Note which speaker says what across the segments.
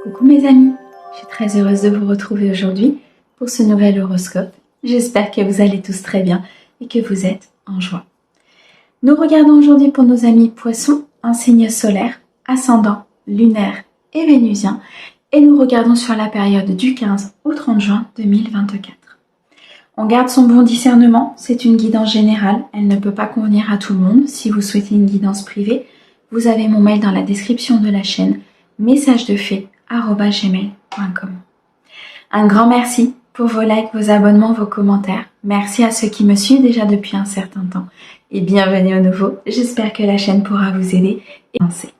Speaker 1: Coucou mes amis, je suis très heureuse de vous retrouver aujourd'hui pour ce nouvel horoscope. J'espère que vous allez tous très bien et que vous êtes en joie. Nous regardons aujourd'hui pour nos amis poissons un signe solaire, ascendant, lunaire et vénusien et nous regardons sur la période du 15 au 30 juin 2024. On garde son bon discernement, c'est une guidance générale, elle ne peut pas convenir à tout le monde. Si vous souhaitez une guidance privée, vous avez mon mail dans la description de la chaîne, messagedefe@gmail.com. Un grand merci pour vos likes, vos abonnements, vos commentaires. Merci à ceux qui me suivent déjà depuis un certain temps et bienvenue au nouveau. J'espère que la chaîne pourra vous aider et avancer.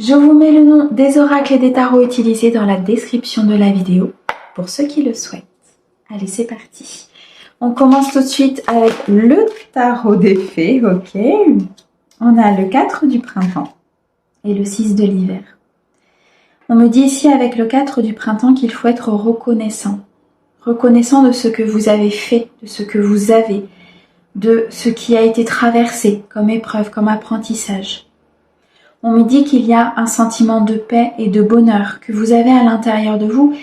Speaker 1: Je vous mets le nom des oracles et des tarots utilisés dans la description de la vidéo pour ceux qui le souhaitent. Allez, c'est parti. On commence tout de suite avec le tarot des fées, ok. On a le 4 du printemps et le 6 de l'hiver. On me dit ici avec le 4 du printemps qu'il faut être reconnaissant. Reconnaissant de ce que vous avez fait, de ce que vous avez, de ce qui a été traversé comme épreuve, comme apprentissage. On me dit qu'il y a un sentiment de paix et de bonheur que vous avez à l'intérieur de vous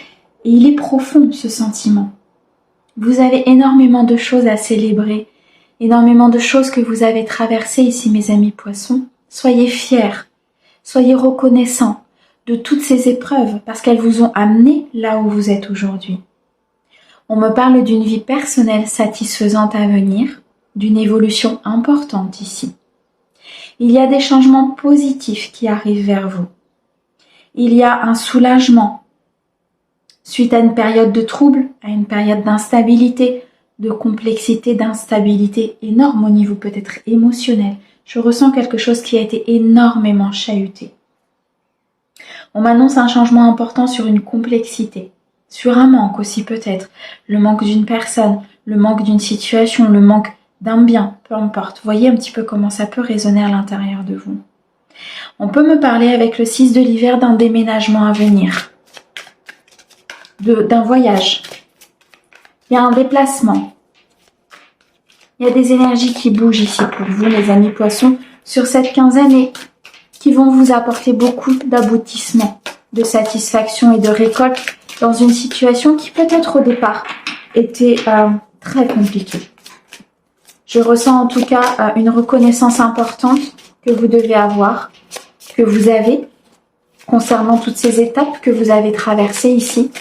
Speaker 1: et il est profond ce sentiment. Vous avez énormément de choses à célébrer, énormément de choses que vous avez traversées ici mes amis poissons. Soyez fiers, soyez reconnaissants de toutes ces épreuves parce qu'elles vous ont amené là où vous êtes aujourd'hui. On me parle d'une vie personnelle satisfaisante à venir, d'une évolution importante ici. Il y a des changements positifs qui arrivent vers vous. Il y a un soulagement suite à une période de trouble, à une période d'instabilité, de complexité, d'instabilité énorme au niveau peut-être émotionnel. Je ressens quelque chose qui a été énormément chahuté. On m'annonce un changement important sur une complexité, sur un manque aussi peut-être, le manque d'une personne, le manque d'une situation, le manque d'un bien, peu importe. Voyez un petit peu comment ça peut résonner à l'intérieur de vous. On peut me parler avec le 6 de l'hiver d'un déménagement à venir, d'un voyage. Il y a un déplacement. Il y a des énergies qui bougent ici pour vous, les amis poissons, sur cette quinzaine et qui vont vous apporter beaucoup d'aboutissement, de satisfaction et de récolte dans une situation qui peut-être au départ était très compliquée. Je ressens en tout cas une reconnaissance importante que vous devez avoir, que vous avez, concernant toutes ces étapes que vous avez traversées ici.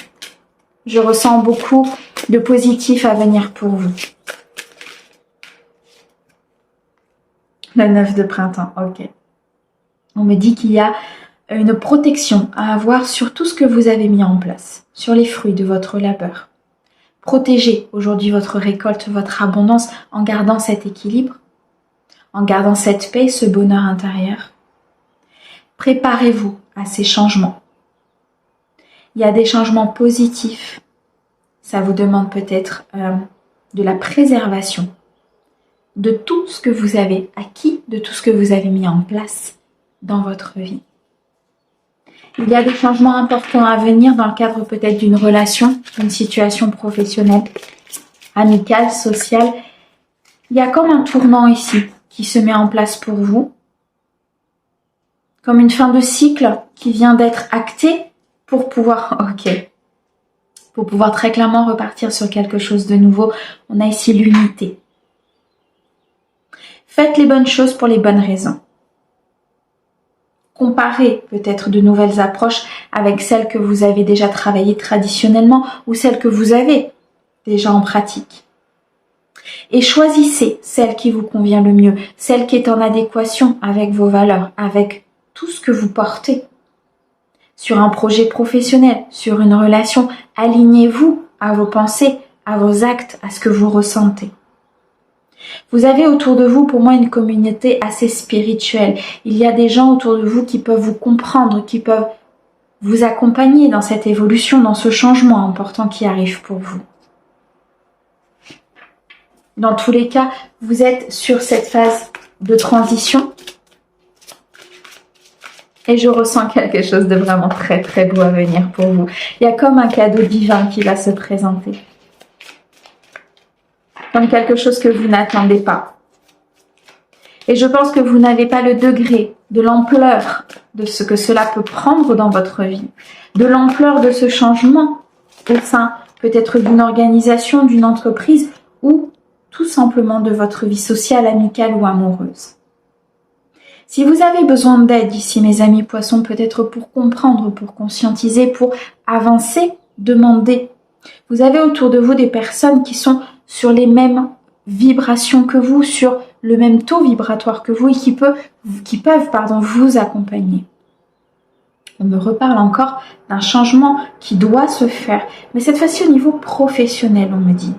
Speaker 1: Je ressens beaucoup de positif à venir pour vous. Le 9 de printemps, ok. On me dit qu'il y a une protection à avoir sur tout ce que vous avez mis en place, sur les fruits de votre labeur. Protégez aujourd'hui votre récolte, votre abondance en gardant cet équilibre, en gardant cette paix, ce bonheur intérieur. Préparez-vous à ces changements. Il y a des changements positifs. Ça vous demande peut-être de la préservation de tout ce que vous avez acquis, de tout ce que vous avez mis en place dans votre vie. Il y a des changements importants à venir dans le cadre peut-être d'une relation, d'une situation professionnelle, amicale, sociale. Il y a comme un tournant ici qui se met en place pour vous, comme une fin de cycle qui vient d'être actée pour pouvoir, pour pouvoir très clairement repartir sur quelque chose de nouveau. On a ici l'unité. Faites les bonnes choses pour les bonnes raisons. Comparez peut-être de nouvelles approches avec celles que vous avez déjà travaillées traditionnellement ou celles que vous avez déjà en pratique. Et choisissez celle qui vous convient le mieux, celle qui est en adéquation avec vos valeurs, avec tout ce que vous portez. Sur un projet professionnel, sur une relation, alignez-vous à vos pensées, à vos actes, à ce que vous ressentez. Vous avez autour de vous, pour moi, une communauté assez spirituelle. Il y a des gens autour de vous qui peuvent vous comprendre, qui peuvent vous accompagner dans cette évolution, dans ce changement important qui arrive pour vous. Dans tous les cas, vous êtes sur cette phase de transition. Et je ressens quelque chose de vraiment très très beau à venir pour vous. Il y a comme un cadeau divin qui va se présenter. Comme quelque chose que vous n'attendez pas. Et je pense que vous n'avez pas le degré de l'ampleur de ce que cela peut prendre dans votre vie, de l'ampleur de ce changement au sein peut-être d'une organisation, d'une entreprise ou tout simplement de votre vie sociale, amicale ou amoureuse. Si vous avez besoin d'aide ici, mes amis poissons, peut-être pour comprendre, pour conscientiser, pour avancer, demandez. Vous avez autour de vous des personnes qui sont sur les mêmes vibrations que vous, sur le même taux vibratoire que vous et qui peuvent vous accompagner. On me reparle encore d'un changement qui doit se faire, mais cette fois-ci au niveau professionnel, on me dit.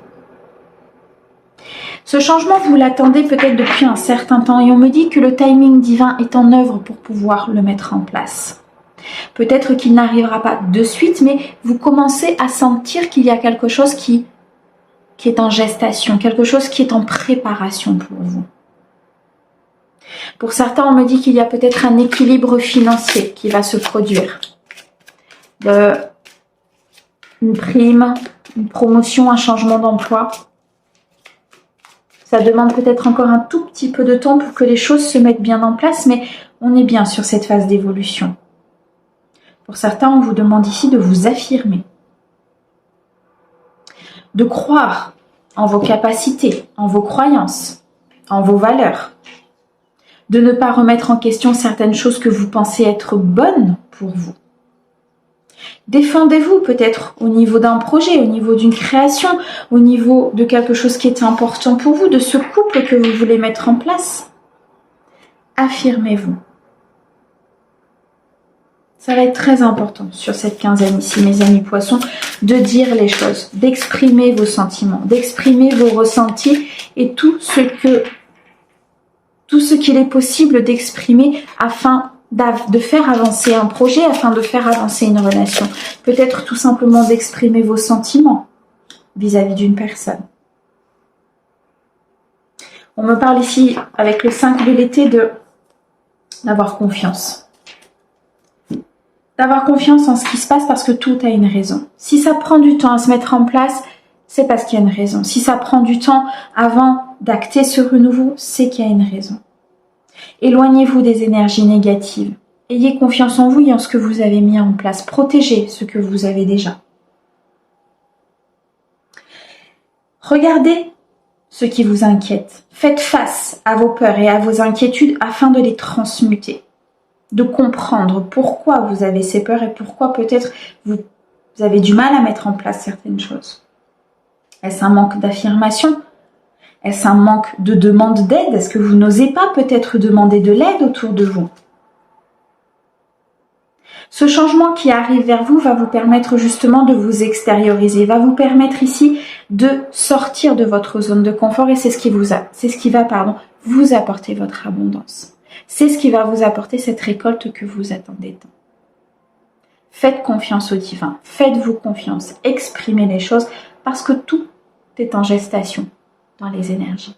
Speaker 1: Ce changement, vous l'attendez peut-être depuis un certain temps et on me dit que le timing divin est en œuvre pour pouvoir le mettre en place. Peut-être qu'il n'arrivera pas de suite, mais vous commencez à sentir qu'il y a quelque chose qui est en gestation, quelque chose qui est en préparation pour vous. Pour certains, on me dit qu'il y a peut-être un équilibre financier qui va se produire. Une prime, une promotion, un changement d'emploi. Ça demande peut-être encore un tout petit peu de temps pour que les choses se mettent bien en place, mais on est bien sur cette phase d'évolution. Pour certains, on vous demande ici de vous affirmer, de croire en vos capacités, en vos croyances, en vos valeurs, de ne pas remettre en question certaines choses que vous pensez être bonnes pour vous. Défendez-vous peut-être au niveau d'un projet, au niveau d'une création, au niveau de quelque chose qui est important pour vous, de ce couple que vous voulez mettre en place. Affirmez-vous. Ça va être très important sur cette quinzaine ici, mes amis poissons, de dire les choses, d'exprimer vos sentiments, d'exprimer vos ressentis et tout ce qu'il est possible d'exprimer afin de faire avancer un projet, afin de faire avancer une relation. Peut-être tout simplement d'exprimer vos sentiments vis-à-vis d'une personne. On me parle ici, avec le 5 de l'été, d'avoir confiance. D'avoir confiance en ce qui se passe parce que tout a une raison. Si ça prend du temps à se mettre en place, c'est parce qu'il y a une raison. Si ça prend du temps avant d'acter ce renouveau, c'est qu'il y a une raison. Éloignez-vous des énergies négatives. Ayez confiance en vous et en ce que vous avez mis en place. Protégez ce que vous avez déjà. Regardez ce qui vous inquiète. Faites face à vos peurs et à vos inquiétudes afin de les transmuter. De comprendre pourquoi vous avez ces peurs et pourquoi peut-être vous avez du mal à mettre en place certaines choses. Est-ce un manque d'affirmation ? Est-ce un manque de demande d'aide? Est-ce que vous n'osez pas peut-être demander de l'aide autour de vous? Ce changement qui arrive vers vous va vous permettre justement de vous extérioriser, va vous permettre ici de sortir de votre zone de confort et c'est ce qui va vous apporter votre abondance. C'est ce qui va vous apporter cette récolte que vous attendez tant. Faites confiance au divin, faites-vous confiance, exprimez les choses parce que tout est en gestation dans les énergies.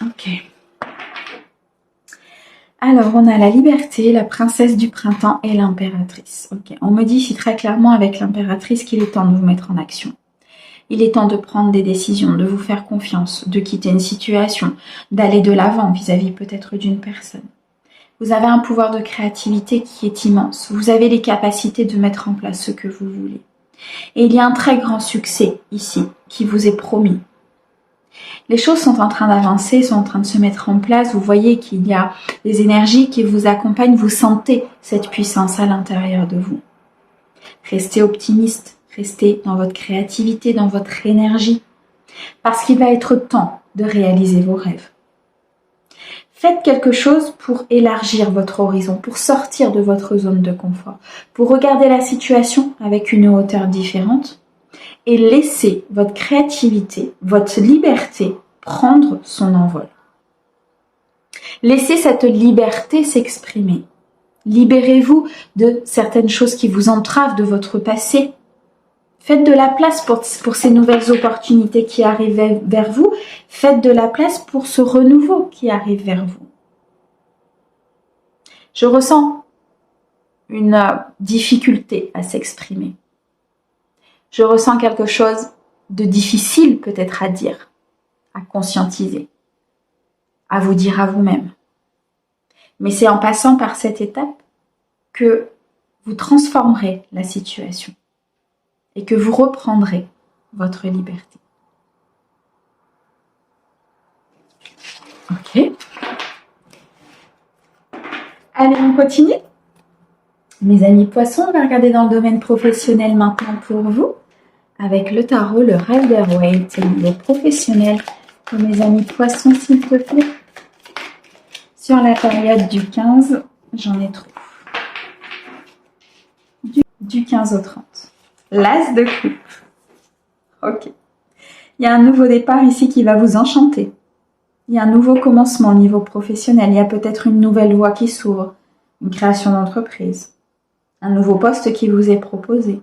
Speaker 1: Ok. Alors, on a la liberté, la princesse du printemps et l'impératrice. Ok. On me dit ici très clairement avec l'impératrice qu'il est temps de vous mettre en action. Il est temps de prendre des décisions, de vous faire confiance, de quitter une situation, d'aller de l'avant vis-à-vis peut-être d'une personne. Vous avez un pouvoir de créativité qui est immense. Vous avez les capacités de mettre en place ce que vous voulez. Et il y a un très grand succès ici qui vous est promis. Les choses sont en train d'avancer, sont en train de se mettre en place. Vous voyez qu'il y a des énergies qui vous accompagnent. Vous sentez cette puissance à l'intérieur de vous. Restez optimiste. Restez dans votre créativité, dans votre énergie, parce qu'il va être temps de réaliser vos rêves. Faites quelque chose pour élargir votre horizon, pour sortir de votre zone de confort, pour regarder la situation avec une hauteur différente et laisser votre créativité, votre liberté prendre son envol. Laissez cette liberté s'exprimer. Libérez-vous de certaines choses qui vous entravent de votre passé. Faites de la place pour ces nouvelles opportunités qui arrivent vers vous. Faites de la place pour ce renouveau qui arrive vers vous. Je ressens une difficulté à s'exprimer. Je ressens quelque chose de difficile peut-être à dire, à conscientiser, à vous dire à vous-même. Mais c'est en passant par cette étape que vous transformerez la situation et que vous reprendrez votre liberté. Ok. Allez, on continue. Mes amis poissons, on va regarder dans le domaine professionnel maintenant pour vous. Avec le tarot, le Rider-Waite, au niveau professionnel. Pour mes amis poissons, s'il te plaît. Sur la période du 15, j'en ai trop. Du 15 au 30. L'As de coupe. Ok. Il y a un nouveau départ ici qui va vous enchanter. Il y a un nouveau commencement au niveau professionnel. Il y a peut-être une nouvelle voie qui s'ouvre. Une création d'entreprise. Un nouveau poste qui vous est proposé.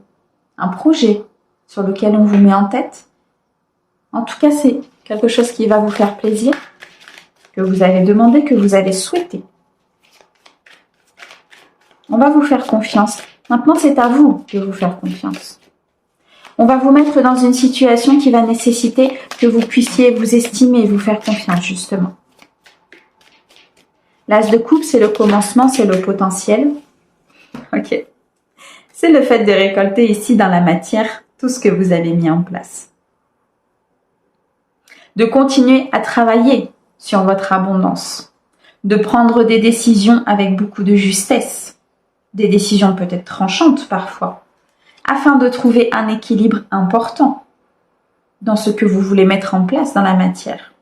Speaker 1: Un projet sur lequel on vous met en tête. En tout cas, c'est quelque chose qui va vous faire plaisir, que vous avez demandé, que vous avez souhaité. On va vous faire confiance. Maintenant, c'est à vous de vous faire confiance. On va vous mettre dans une situation qui va nécessiter que vous puissiez vous estimer et vous faire confiance, justement. L'As de coupe, c'est le commencement, c'est le potentiel. Ok. C'est le fait de récolter ici dans la matière tout ce que vous avez mis en place. De continuer à travailler sur votre abondance. De prendre des décisions avec beaucoup de justesse. Des décisions peut-être tranchantes parfois. Afin de trouver un équilibre important dans ce que vous voulez mettre en place dans la matière.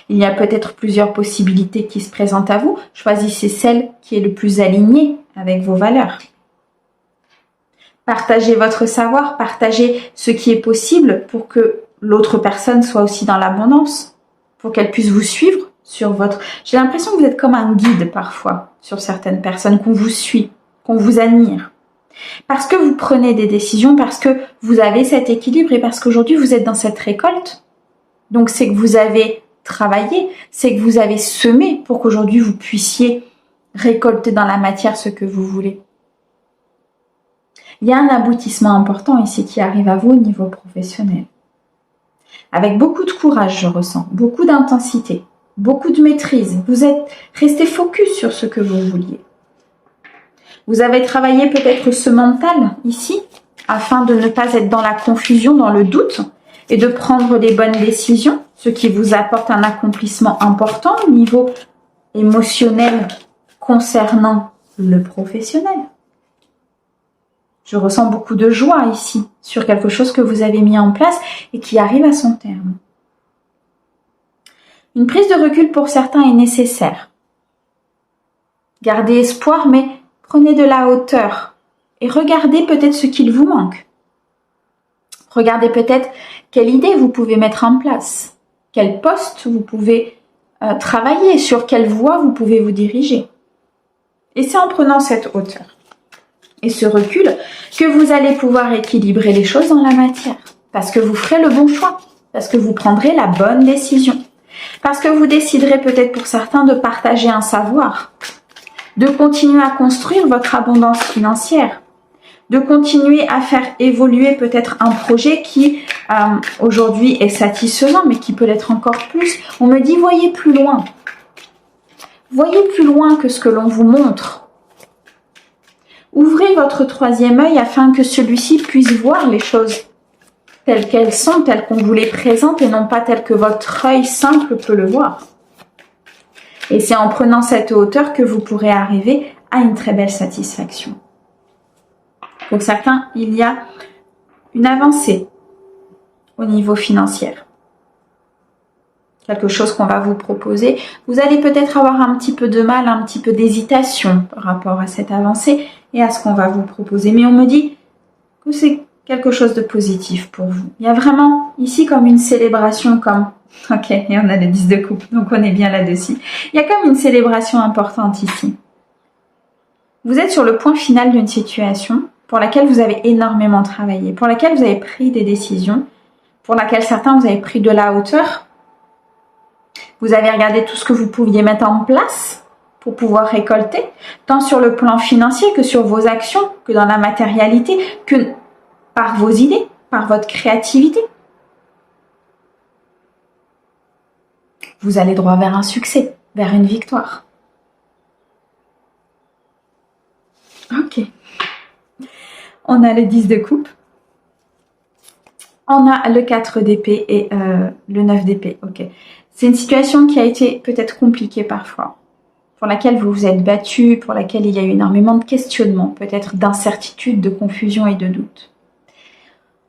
Speaker 1: Il y a peut-être plusieurs possibilités qui se présentent à vous. Choisissez celle qui est le plus alignée avec vos valeurs. Partagez votre savoir, partagez ce qui est possible pour que l'autre personne soit aussi dans l'abondance, pour qu'elle puisse vous suivre sur votre... J'ai l'impression que vous êtes comme un guide parfois sur certaines personnes, qu'on vous suit, qu'on vous admire. Parce que vous prenez des décisions, parce que vous avez cet équilibre et parce qu'aujourd'hui vous êtes dans cette récolte. Donc c'est que vous avez travaillé, c'est que vous avez semé pour qu'aujourd'hui vous puissiez récolter dans la matière ce que vous voulez. Il y a un aboutissement important ici qui arrive à vous au niveau professionnel. Avec beaucoup de courage, je ressens, beaucoup d'intensité, beaucoup de maîtrise. Vous êtes resté focus sur ce que vous vouliez. Vous avez travaillé peut-être ce mental ici, afin de ne pas être dans la confusion, dans le doute, et de prendre les bonnes décisions, ce qui vous apporte un accomplissement important au niveau émotionnel concernant le professionnel. Je ressens beaucoup de joie ici, sur quelque chose que vous avez mis en place et qui arrive à son terme. Une prise de recul pour certains est nécessaire. Gardez espoir, mais prenez de la hauteur et regardez peut-être ce qu'il vous manque. Regardez peut-être quelle idée vous pouvez mettre en place, quel poste vous pouvez travailler, sur quelle voie vous pouvez vous diriger. Et c'est en prenant cette hauteur et ce recul que vous allez pouvoir équilibrer les choses dans la matière. Parce que vous ferez le bon choix, parce que vous prendrez la bonne décision, parce que vous déciderez peut-être pour certains de partager un savoir, de continuer à construire votre abondance financière, de continuer à faire évoluer peut-être un projet qui aujourd'hui est satisfaisant, mais qui peut l'être encore plus. On me dit, voyez plus loin. Voyez plus loin que ce que l'on vous montre. Ouvrez votre troisième œil afin que celui-ci puisse voir les choses telles qu'elles sont, telles qu'on vous les présente et non pas telles que votre œil simple peut le voir. Et c'est en prenant cette hauteur que vous pourrez arriver à une très belle satisfaction. Pour certains, il y a une avancée au niveau financier. Quelque chose qu'on va vous proposer. Vous allez peut-être avoir un petit peu de mal, un petit peu d'hésitation par rapport à cette avancée et à ce qu'on va vous proposer. Mais on me dit que c'est quelque chose de positif pour vous. Il y a vraiment ici comme une célébration, comme... Ok, et on a le 10 de coupe, donc on est bien là-dessus. Il y a comme une célébration importante ici. Vous êtes sur le point final d'une situation pour laquelle vous avez énormément travaillé, pour laquelle vous avez pris des décisions, pour laquelle certains vous avez pris de la hauteur. Vous avez regardé tout ce que vous pouviez mettre en place pour pouvoir récolter, tant sur le plan financier que sur vos actions, que dans la matérialité, que par vos idées, par votre créativité. Vous allez droit vers un succès, vers une victoire. On a le 10 de coupe. On a le 4 d'épée et le 9 d'épée. Ok. C'est une situation qui a été peut-être compliquée parfois, pour laquelle vous vous êtes battu, pour laquelle il y a eu énormément de questionnements, peut-être d'incertitude, de confusion et de doute.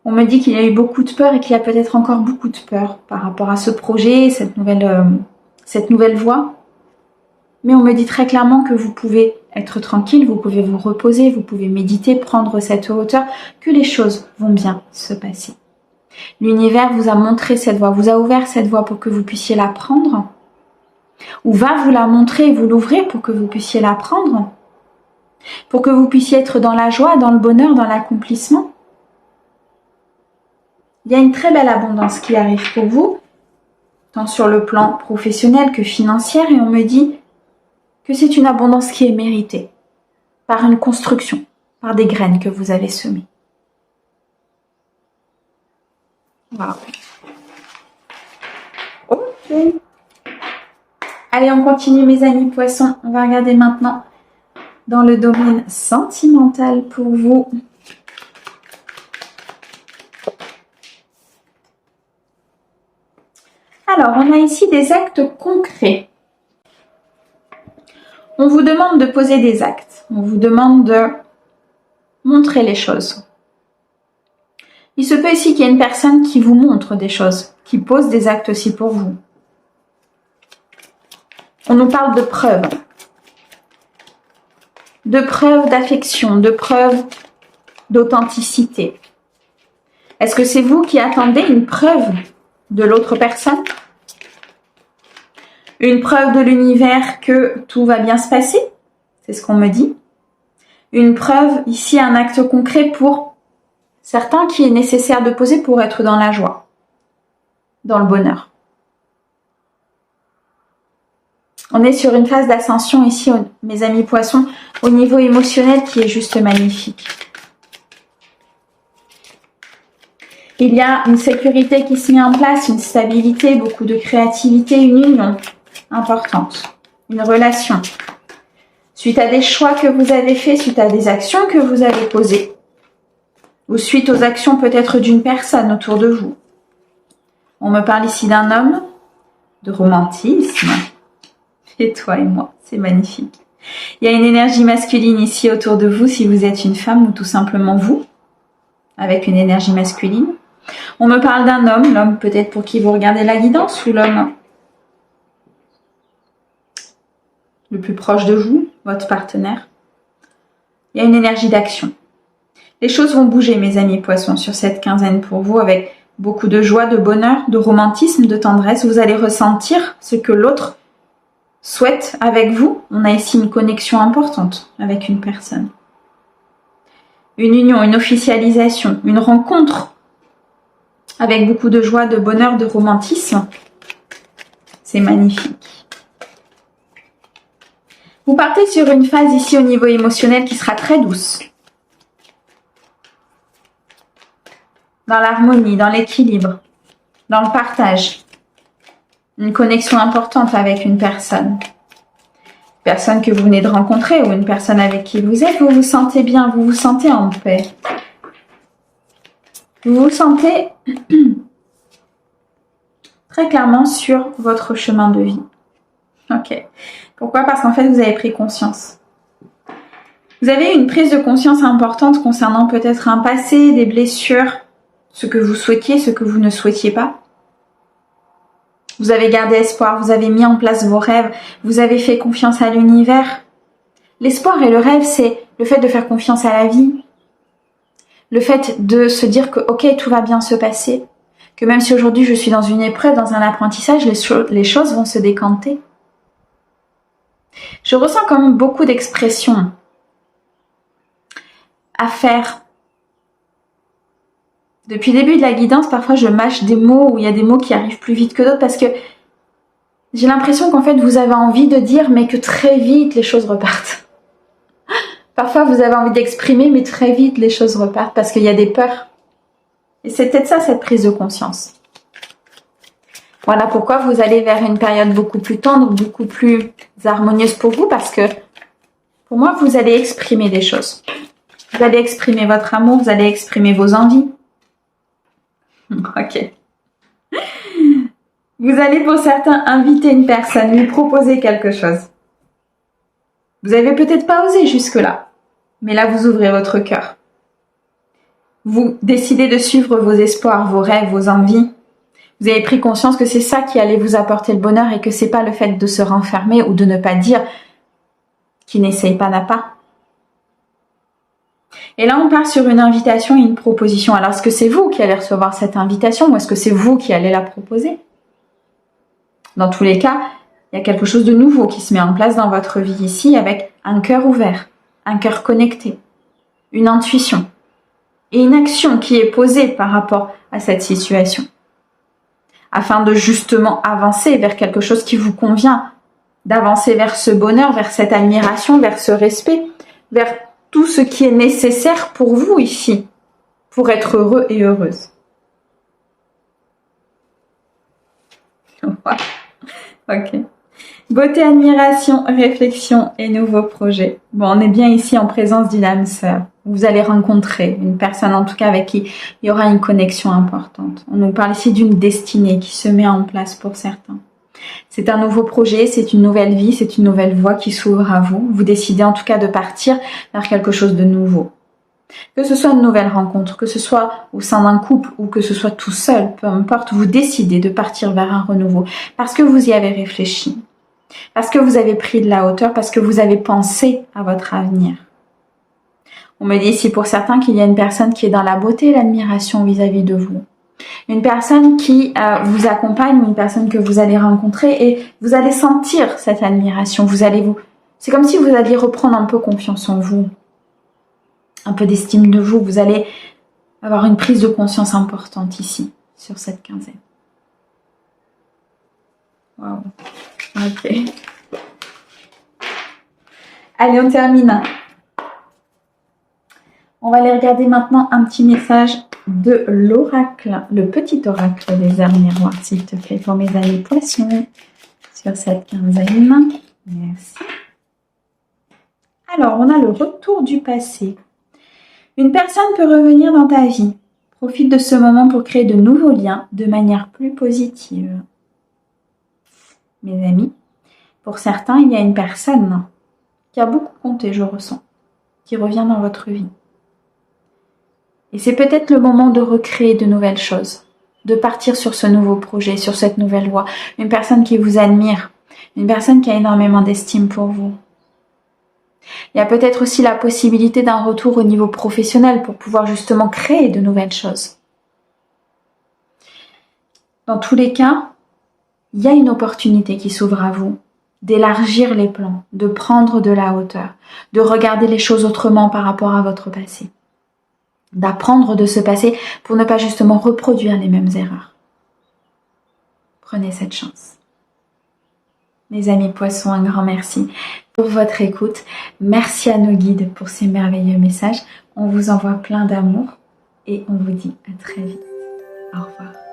Speaker 1: On me dit qu'il y a eu beaucoup de peur et qu'il y a peut-être encore beaucoup de peur par rapport à ce projet, cette nouvelle voie. Mais on me dit très clairement que vous pouvez être tranquille, vous pouvez vous reposer, vous pouvez méditer, prendre cette hauteur, que les choses vont bien se passer. L'univers vous a montré cette voie, vous a ouvert cette voie pour que vous puissiez la prendre, ou va vous la montrer et vous l'ouvrir pour que vous puissiez la prendre, pour que vous puissiez être dans la joie, dans le bonheur, dans l'accomplissement. Il y a une très belle abondance qui arrive pour vous, tant sur le plan professionnel que financier, et on me dit que c'est une abondance qui est méritée par une construction, par des graines que vous avez semées. Voilà. Ok. Allez, on continue mes amis poissons. On va regarder maintenant dans le domaine sentimental pour vous. Alors, on a ici des actes concrets. On vous demande de poser des actes. On vous demande de montrer les choses. Il se peut ici qu'il y ait une personne qui vous montre des choses, qui pose des actes aussi pour vous. On nous parle de preuves. De preuves d'affection, de preuves d'authenticité. Est-ce que c'est vous qui attendez une preuve de l'autre personne? Une preuve de l'univers que tout va bien se passer? C'est ce qu'on me dit. Une preuve, ici un acte concret pour certains qui est nécessaire de poser pour être dans la joie, dans le bonheur. On est sur une phase d'ascension ici, mes amis poissons, au niveau émotionnel qui est juste magnifique. Il y a une sécurité qui se met en place, une stabilité, beaucoup de créativité, une union importante, une relation. Suite à des choix que vous avez faits, suite à des actions que vous avez posées, ou suite aux actions peut-être d'une personne autour de vous. On me parle ici d'un homme, de romantisme. Et toi et moi, c'est magnifique. Il y a une énergie masculine ici autour de vous si vous êtes une femme ou tout simplement vous, avec une énergie masculine. On me parle d'un homme, l'homme peut-être pour qui vous regardez la guidance ou l'homme le plus proche de vous, votre partenaire. Il y a une énergie d'action. Les choses vont bouger, mes amis poissons, sur cette quinzaine pour vous, avec beaucoup de joie, de bonheur, de romantisme, de tendresse. Vous allez ressentir ce que l'autre souhaite avec vous. On a ici une connexion importante avec une personne. Une union, une officialisation, une rencontre avec beaucoup de joie, de bonheur, de romantisme. C'est magnifique. Vous partez sur une phase ici au niveau émotionnel qui sera très douce. Dans l'harmonie, dans l'équilibre, dans le partage. Une connexion importante avec une personne. Personne que vous venez de rencontrer ou une personne avec qui vous êtes, vous vous sentez bien, vous vous sentez en paix. Vous vous sentez très clairement sur votre chemin de vie. Ok. Pourquoi? Parce qu'en fait, vous avez pris conscience. Vous avez une prise de conscience importante concernant peut-être un passé, des blessures, ce que vous souhaitiez, ce que vous ne souhaitiez pas. Vous avez gardé espoir, vous avez mis en place vos rêves, vous avez fait confiance à l'univers. L'espoir et le rêve, c'est le fait de faire confiance à la vie. Le fait de se dire que, ok, tout va bien se passer. Que même si aujourd'hui je suis dans une épreuve, dans un apprentissage, les choses vont se décanter. Je ressens quand même beaucoup d'expressions à faire. Depuis le début de la guidance, parfois je mâche des mots où il y a des mots qui arrivent plus vite que d'autres parce que j'ai l'impression qu'en fait vous avez envie de dire mais que très vite les choses repartent. Parfois vous avez envie d'exprimer mais très vite les choses repartent parce qu'il y a des peurs. Et c'est peut-être ça cette prise de conscience. Voilà pourquoi vous allez vers une période beaucoup plus tendre, beaucoup plus harmonieuse pour vous parce que pour moi vous allez exprimer des choses. Vous allez exprimer votre amour, vous allez exprimer vos envies. Ok. Vous allez pour certains inviter une personne, lui proposer quelque chose. Vous n'avez peut-être pas osé jusque-là, mais là vous ouvrez votre cœur. Vous décidez de suivre vos espoirs, vos rêves, vos envies. Vous avez pris conscience que c'est ça qui allait vous apporter le bonheur et que c'est pas le fait de se renfermer ou de ne pas dire qui n'essaye pas n'a pas. Et là, on part sur une invitation et une proposition. Alors, est-ce que c'est vous qui allez recevoir cette invitation ou est-ce que c'est vous qui allez la proposer? Dans tous les cas, il y a quelque chose de nouveau qui se met en place dans votre vie ici avec un cœur ouvert, un cœur connecté, une intuition et une action qui est posée par rapport à cette situation. Afin de justement avancer vers quelque chose qui vous convient, d'avancer vers ce bonheur, vers cette admiration, vers ce respect, vers tout ce qui est nécessaire pour vous ici, pour être heureux et heureuse. Ok. Beauté, admiration, réflexion et nouveaux projets. Bon, on est bien ici en présence d'une âme sœur. Vous allez rencontrer une personne, en tout cas, avec qui il y aura une connexion importante. On nous parle ici d'une destinée qui se met en place pour certains. C'est un nouveau projet, c'est une nouvelle vie, c'est une nouvelle voie qui s'ouvre à vous. Vous décidez en tout cas de partir vers quelque chose de nouveau. Que ce soit une nouvelle rencontre, que ce soit au sein d'un couple ou que ce soit tout seul, peu importe, vous décidez de partir vers un renouveau parce que vous y avez réfléchi, parce que vous avez pris de la hauteur, parce que vous avez pensé à votre avenir. On me dit ici pour certains qu'il y a une personne qui est dans la beauté et l'admiration vis-à-vis de vous. Une personne qui vous accompagne, une personne que vous allez rencontrer et vous allez sentir cette admiration. C'est comme si vous alliez reprendre un peu confiance en vous, un peu d'estime de vous. Vous allez avoir une prise de conscience importante ici, sur cette quinzaine. Waouh. Ok. Allez, on termine. On va aller regarder maintenant un petit message de l'oracle, le petit oracle des heures miroirs, s'il te plaît, pour mes amis poissons, sur cette quinzaine. Merci. Alors, on a le retour du passé. Une personne peut revenir dans ta vie. Profite de ce moment pour créer de nouveaux liens de manière plus positive. Mes amis, pour certains, il y a une personne qui a beaucoup compté, je ressens, qui revient dans votre vie. Et c'est peut-être le moment de recréer de nouvelles choses, de partir sur ce nouveau projet, sur cette nouvelle voie. Une personne qui vous admire, une personne qui a énormément d'estime pour vous. Il y a peut-être aussi la possibilité d'un retour au niveau professionnel pour pouvoir justement créer de nouvelles choses. Dans tous les cas, il y a une opportunité qui s'ouvre à vous d'élargir les plans, de prendre de la hauteur, de regarder les choses autrement par rapport à votre passé. D'apprendre de ce passé pour ne pas justement reproduire les mêmes erreurs. Prenez cette chance. Mes amis poissons, un grand merci pour votre écoute. Merci à nos guides pour ces merveilleux messages. On vous envoie plein d'amour et on vous dit à très vite. Au revoir.